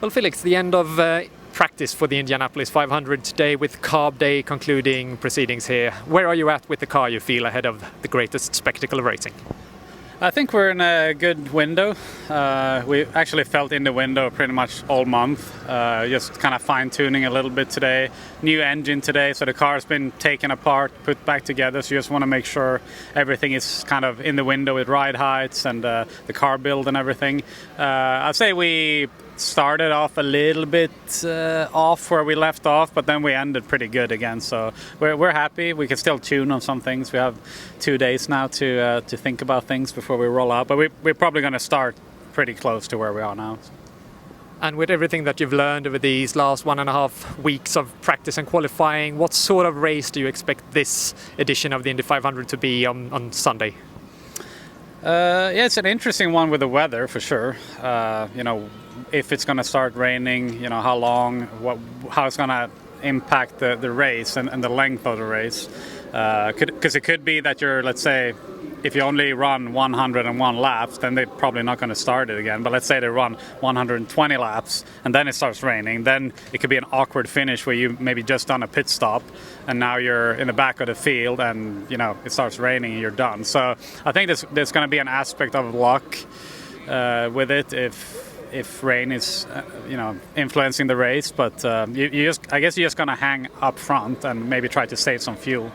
Well, Felix, the end of practice for the Indianapolis 500 today with Carb Day concluding proceedings here. Where are you at with the car, you feel, ahead of the greatest spectacle of racing? I think we're in a good window. We actually felt in the window pretty much all month. Just kind of fine-tuning a little bit today. New engine today, so the car's been taken apart, put back together. So you just want to make sure everything is kind of in the window with ride heights and the car build and everything. I'd say we started off a little bit off where we left off, but then we ended pretty good again. So we're happy. We can still tune on some things. We have 2 days now to think about things before we roll out. But we're probably going to start pretty close to where we are now. And with everything that you've learned over these last 1.5 weeks of practice and qualifying, what sort of race do you expect this edition of the Indy 500 to be on Sunday? Yeah, it's an interesting one with the weather for sure. If it's going to start raining, how long, how it's going to impact the race and the length of the race. Because it could be that let's say, if you only run 101 laps, then they're probably not going to start it again. But let's say they run 120 laps and then it starts raining. Then it could be an awkward finish where you maybe just done a pit stop and now you're in the back of the field and, it starts raining and you're done. So I think there's going to be an aspect of luck with it if rain is, influencing the race. But I guess you're just going to hang up front and maybe try to save some fuel.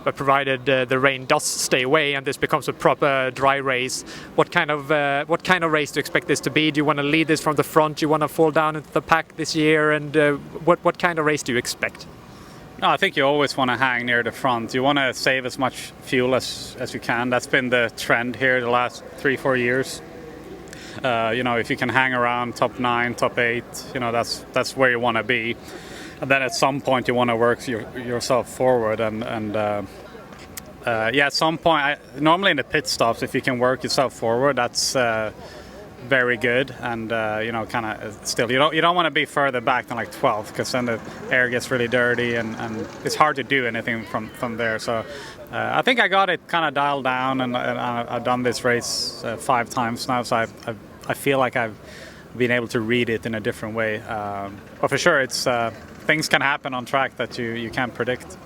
But provided the rain does stay away and this becomes a proper dry race, what kind of race do you expect this to be? Do you want to lead this from the front? Do you want to fall down into the pack this year? And what kind of race do you expect? No, I think you always want to hang near the front. You want to save as much fuel as you can. That's been the trend here the last 3-4 years. If you can hang around top 9, top 8, that's where you want to be. And then at some point you want to work yourself forward at some point, normally in the pit stops, if you can work yourself forward, that's very good. And kind of still, you don't want to be further back than like 12th, because then the air gets really dirty and it's hard to do anything from there. So I think I got it kind of dialed down, and I've done this race 5 times now, so I feel like I've been able to read it in a different way. But for sure, it's things can happen on track that you can't predict.